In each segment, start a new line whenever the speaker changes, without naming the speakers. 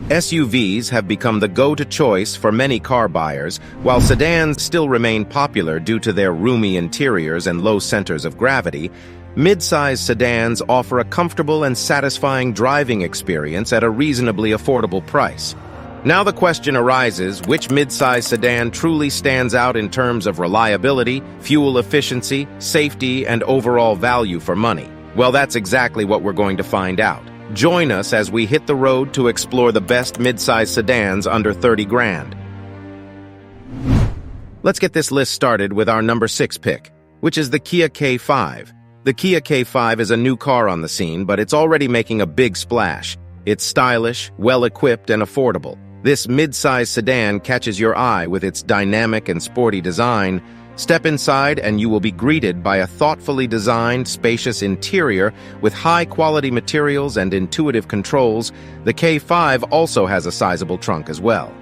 SUVs have become the go-to choice for many car buyers, while sedans still remain popular due to their roomy interiors and low centers of gravity. Mid-size sedans offer a comfortable and satisfying driving experience at a reasonably affordable price. Now the question arises, which mid-size sedan truly stands out in terms of reliability, fuel efficiency, safety, and overall value for money? Well, that's exactly what we're going to find out. Join us as we hit the road to explore the best mid-size sedans under 30 grand. Let's get this list started with our number 6 pick, which is the Kia K5. The Kia K5 is a new car on the scene, but it's already making a big splash. It's stylish, well-equipped, and affordable. This mid-size sedan catches your eye with its dynamic and sporty design. Step inside and you will be greeted by a thoughtfully designed, spacious interior with high-quality materials and intuitive controls. The K5 also has a sizable trunk as well.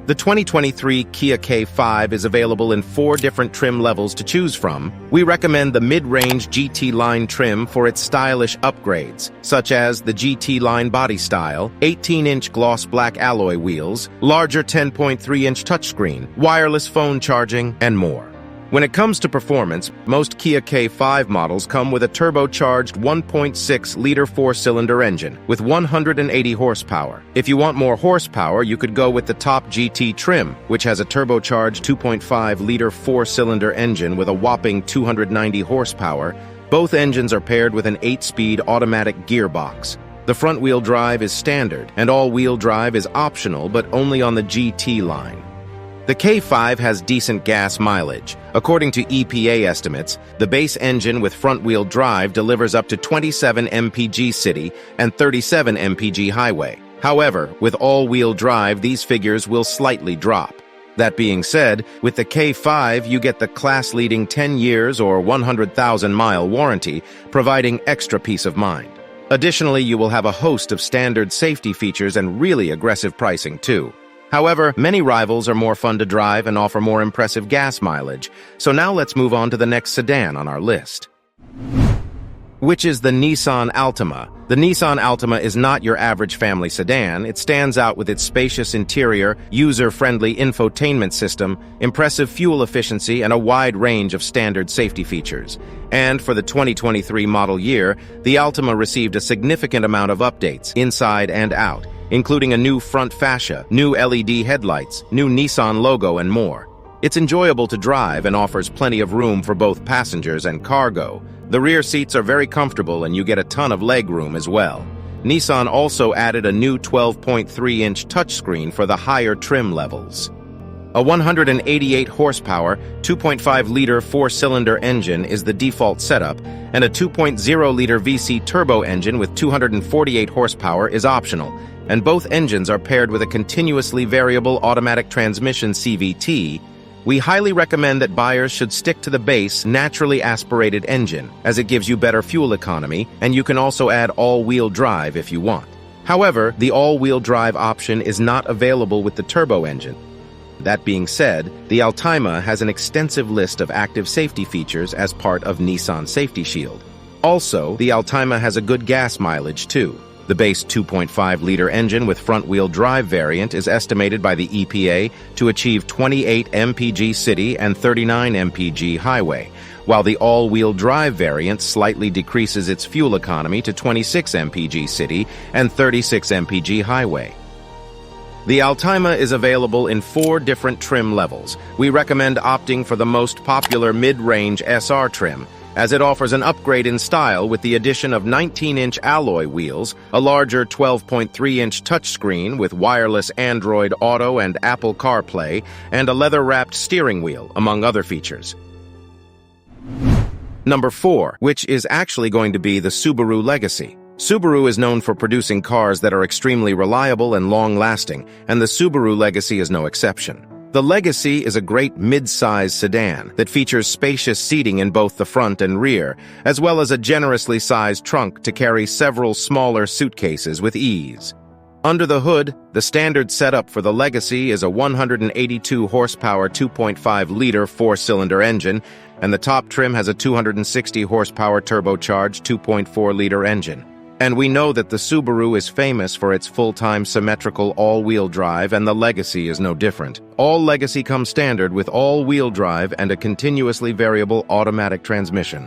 The 2023 Kia K5 is available in 4 different trim levels to choose from. We recommend the mid-range GT line trim for its stylish upgrades, such as the GT line body style, 18-inch gloss black alloy wheels, larger 10.3-inch touchscreen, wireless phone charging, and more. When it comes to performance, most Kia K5 models come with a turbocharged 1.6-liter 4-cylinder engine with 180 horsepower. If you want more horsepower, you could go with the top GT trim, which has a turbocharged 2.5-liter 4-cylinder engine with a whopping 290 horsepower. Both engines are paired with an 8-speed automatic gearbox. The front-wheel drive is standard, and all-wheel drive is optional, but only on the GT line. The K5 has decent gas mileage. According to EPA estimates, the base engine with front-wheel drive delivers up to 27 mpg city and 37 mpg highway. However, with all-wheel drive, these figures will slightly drop. That being said, with the K5, you get the class-leading 10 years or 100,000-mile warranty, providing extra peace of mind. Additionally, you will have a host of standard safety features and really aggressive pricing, too. However, many rivals are more fun to drive and offer more impressive gas mileage. So now let's move on to the next sedan on our list, which is the Nissan Altima. The Nissan Altima is not your average family sedan. It stands out with its spacious interior, user-friendly infotainment system, impressive fuel efficiency, and a wide range of standard safety features. And for the 2023 model year, the Altima received a significant amount of updates, inside and out, including a new front fascia, new LED headlights, new Nissan logo, and more. It's enjoyable to drive and offers plenty of room for both passengers and cargo. The rear seats are very comfortable and you get a ton of leg room as well. Nissan also added a new 12.3-inch touchscreen for the higher trim levels. A 188 horsepower, 2.5-liter 4-cylinder engine is the default setup, and a 2.0-liter VC turbo engine with 248 horsepower is optional, and both engines are paired with a continuously variable automatic transmission CVT. We highly recommend that buyers should stick to the base, naturally aspirated engine, as it gives you better fuel economy, and you can also add all-wheel drive if you want. However, the all-wheel drive option is not available with the turbo engine. That being said, the Altima has an extensive list of active safety features as part of Nissan Safety Shield. Also, the Altima has a good gas mileage too. The base 2.5-liter engine with front-wheel drive variant is estimated by the EPA to achieve 28 mpg city and 39 mpg highway, while the all-wheel drive variant slightly decreases its fuel economy to 26 mpg city and 36 mpg highway. The Altima is available in 4 different trim levels. We recommend opting for the most popular mid-range SR trim, as it offers an upgrade in style with the addition of 19-inch alloy wheels, a larger 12.3-inch touchscreen with wireless Android Auto and Apple CarPlay, and a leather-wrapped steering wheel, among other features. Number 4, which is actually going to be the Subaru Legacy. Subaru is known for producing cars that are extremely reliable and long-lasting, and the Subaru Legacy is no exception. The Legacy is a great mid-size sedan that features spacious seating in both the front and rear, as well as a generously sized trunk to carry several smaller suitcases with ease. Under the hood, the standard setup for the Legacy is a 182 horsepower 2.5-liter 4-cylinder engine, and the top trim has a 260 horsepower turbocharged 2.4-liter engine. And we know that the Subaru is famous for its full-time symmetrical all-wheel drive, and the Legacy is no different. All Legacy comes standard with all-wheel drive and a continuously variable automatic transmission.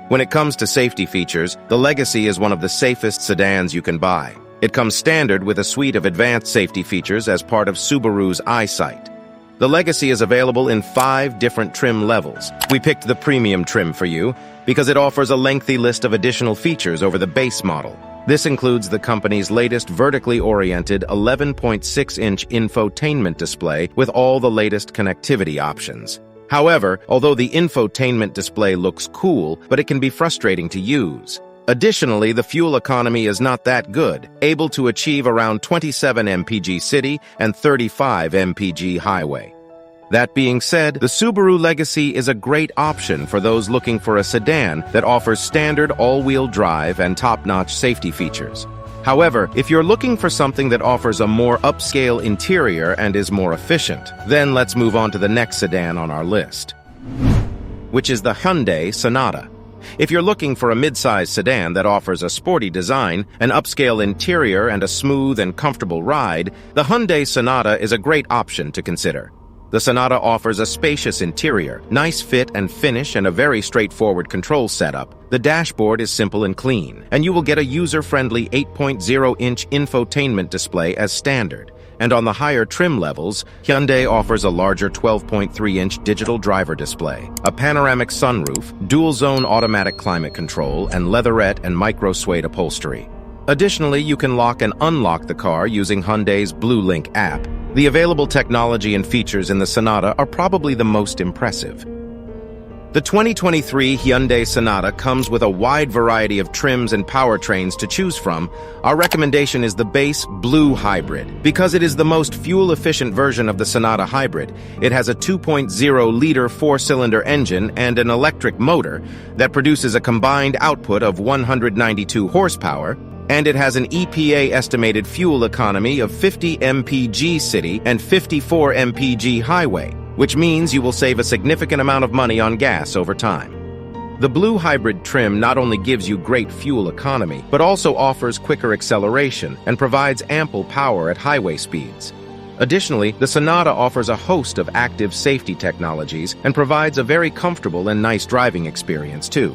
When it comes to safety features, the Legacy is one of the safest sedans you can buy. It comes standard with a suite of advanced safety features as part of Subaru's EyeSight. The Legacy is available in 5 different trim levels. We picked the premium trim for you because it offers a lengthy list of additional features over the base model. This includes the company's latest vertically oriented 11.6-inch infotainment display with all the latest connectivity options. However, although the infotainment display looks cool, but it can be frustrating to use. Additionally, the fuel economy is not that good, able to achieve around 27 mpg city and 35 mpg highway. That being said, the Subaru Legacy is a great option for those looking for a sedan that offers standard all-wheel drive and top-notch safety features. However, if you're looking for something that offers a more upscale interior and is more efficient, then let's move on to the next sedan on our list, which is the Hyundai Sonata. If you're looking for a midsize sedan that offers a sporty design, an upscale interior, and a smooth and comfortable ride, the Hyundai Sonata is a great option to consider. The Sonata offers a spacious interior, nice fit and finish, and a very straightforward control setup. The dashboard is simple and clean, and you will get a user-friendly 8.0-inch infotainment display as standard. And on the higher trim levels, Hyundai offers a larger 12.3-inch digital driver display, a panoramic sunroof, dual-zone automatic climate control, and leatherette and micro-suede upholstery. Additionally, you can lock and unlock the car using Hyundai's Blue Link app. The available technology and features in the Sonata are probably the most impressive. The 2023 Hyundai Sonata comes with a wide variety of trims and powertrains to choose from. Our recommendation is the base Blue Hybrid. Because it is the most fuel-efficient version of the Sonata Hybrid, it has a 2.0-liter 4-cylinder engine and an electric motor that produces a combined output of 192 horsepower, and it has an EPA estimated fuel economy of 50 mpg city and 54 mpg highway, which means you will save a significant amount of money on gas over time. The Blue Hybrid trim not only gives you great fuel economy, but also offers quicker acceleration and provides ample power at highway speeds. Additionally, the Sonata offers a host of active safety technologies and provides a very comfortable and nice driving experience too.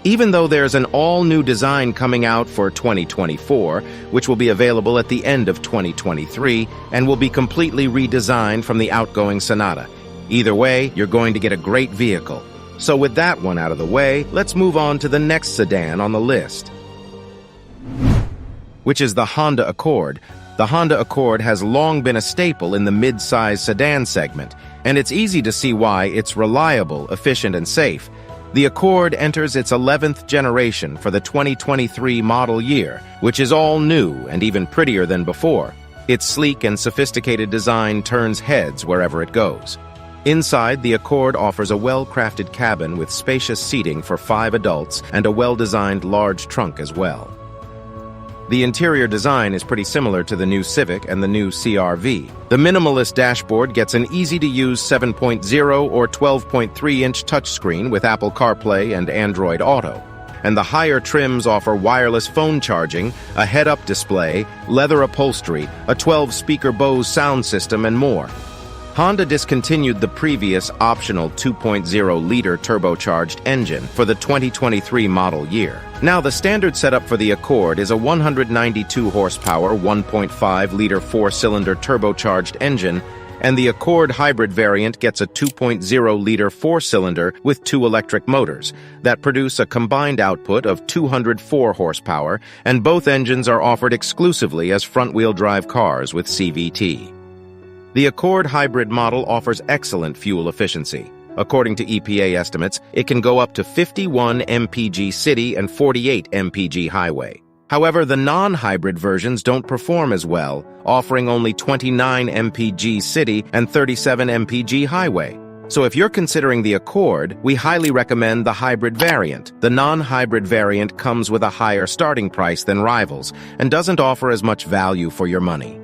Even though there's an all-new design coming out for 2024, which will be available at the end of 2023 and will be completely redesigned from the outgoing Sonata. Either way, you're going to get a great vehicle. So with that one out of the way, let's move on to the next sedan on the list, which is the Honda Accord. The Honda Accord has long been a staple in the mid-size sedan segment, and it's easy to see why. It's reliable, efficient, and safe. The Accord enters its 11th generation for the 2023 model year, which is all new and even prettier than before. Its sleek and sophisticated design turns heads wherever it goes. Inside, the Accord offers a well-crafted cabin with spacious seating for 5 adults and a well-designed large trunk as well. The interior design is pretty similar to the new Civic and the new CR-V. The minimalist dashboard gets an easy-to-use 7.0 or 12.3-inch touchscreen with Apple CarPlay and Android Auto. And the higher trims offer wireless phone charging, a head-up display, leather upholstery, a 12-speaker Bose sound system, and more. Honda discontinued the previous optional 2.0-liter turbocharged engine for the 2023 model year. Now, the standard setup for the Accord is a 192-horsepower, 1.5-liter 4-cylinder turbocharged engine, and the Accord Hybrid variant gets a 2.0-liter 4-cylinder with 2 electric motors that produce a combined output of 204 horsepower, and both engines are offered exclusively as front-wheel drive cars with CVT. The Accord Hybrid model offers excellent fuel efficiency. According to EPA estimates, it can go up to 51 mpg city and 48 mpg highway. However, the non-hybrid versions don't perform as well, offering only 29 mpg city and 37 mpg highway. So if you're considering the Accord, we highly recommend the hybrid variant. The non-hybrid variant comes with a higher starting price than rivals and doesn't offer as much value for your money.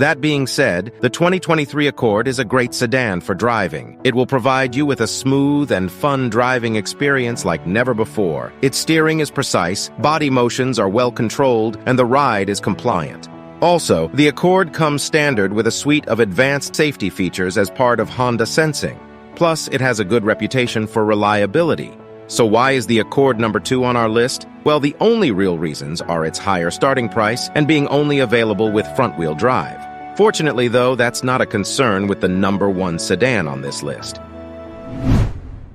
That being said, the 2023 Accord is a great sedan for driving. It will provide you with a smooth and fun driving experience like never before. Its steering is precise, body motions are well controlled, and the ride is compliant. Also, the Accord comes standard with a suite of advanced safety features as part of Honda Sensing. Plus, it has a good reputation for reliability. So why is the Accord number 2 on our list? Well, the only real reasons are its higher starting price and being only available with front-wheel drive. Fortunately, though, that's not a concern with the number 1 sedan on this list,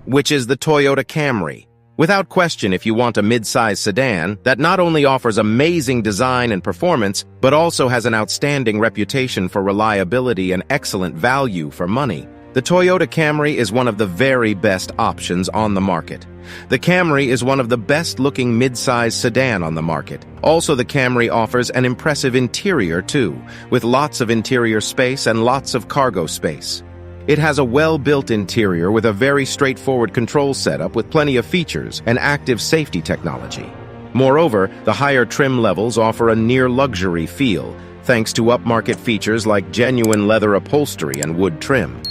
which is the Toyota Camry. Without question, if you want a mid-size sedan that not only offers amazing design and performance, but also has an outstanding reputation for reliability and excellent value for money, the Toyota Camry is one of the very best options on the market. The Camry is one of the best-looking mid-size sedan on the market. Also, the Camry offers an impressive interior, too, with lots of interior space and lots of cargo space. It has a well-built interior with a very straightforward control setup with plenty of features and active safety technology. Moreover, the higher trim levels offer a near-luxury feel, thanks to upmarket features like genuine leather upholstery and wood trim.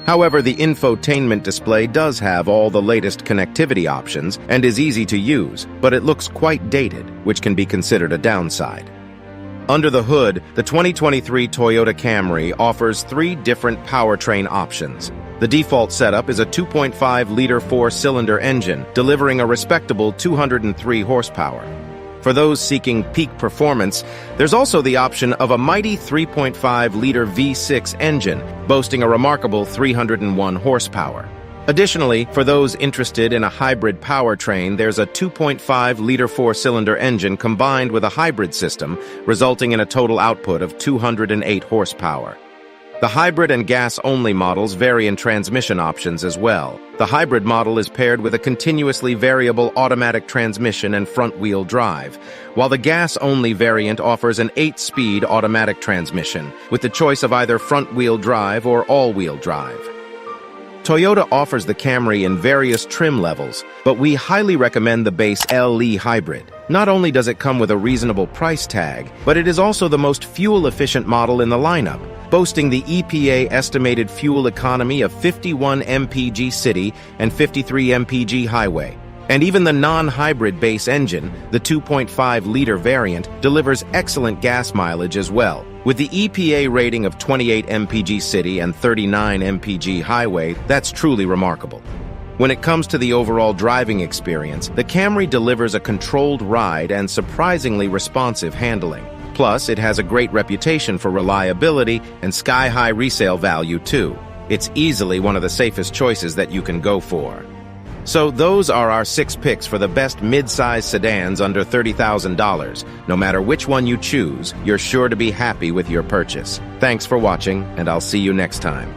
However, the infotainment display does have all the latest connectivity options and is easy to use, but it looks quite dated, which can be considered a downside. Under the hood, the 2023 Toyota Camry offers 3 different powertrain options. The default setup is a 2.5-liter 4-cylinder engine, delivering a respectable 203 horsepower. For those seeking peak performance, there's also the option of a mighty 3.5-liter V6 engine, boasting a remarkable 301 horsepower. Additionally, for those interested in a hybrid powertrain, there's a 2.5-liter 4-cylinder engine combined with a hybrid system, resulting in a total output of 208 horsepower. The hybrid and gas-only models vary in transmission options as well. The hybrid model is paired with a continuously variable automatic transmission and front-wheel drive, while the gas-only variant offers an 8-speed automatic transmission, with the choice of either front-wheel drive or all-wheel drive. Toyota offers the Camry in various trim levels, but we highly recommend the base LE Hybrid. Not only does it come with a reasonable price tag, but it is also the most fuel-efficient model in the lineup, boasting the EPA estimated fuel economy of 51 mpg city and 53 mpg highway. And even the non-hybrid base engine, the 2.5-liter variant, delivers excellent gas mileage as well. With the EPA rating of 28 mpg city and 39 mpg highway, that's truly remarkable. When it comes to the overall driving experience, the Camry delivers a controlled ride and surprisingly responsive handling. Plus, it has a great reputation for reliability and sky-high resale value, too. It's easily one of the safest choices that you can go for. So those are our 6 picks for the best mid-size sedans under $30,000. No matter which one you choose, you're sure to be happy with your purchase. Thanks for watching, and I'll see you next time.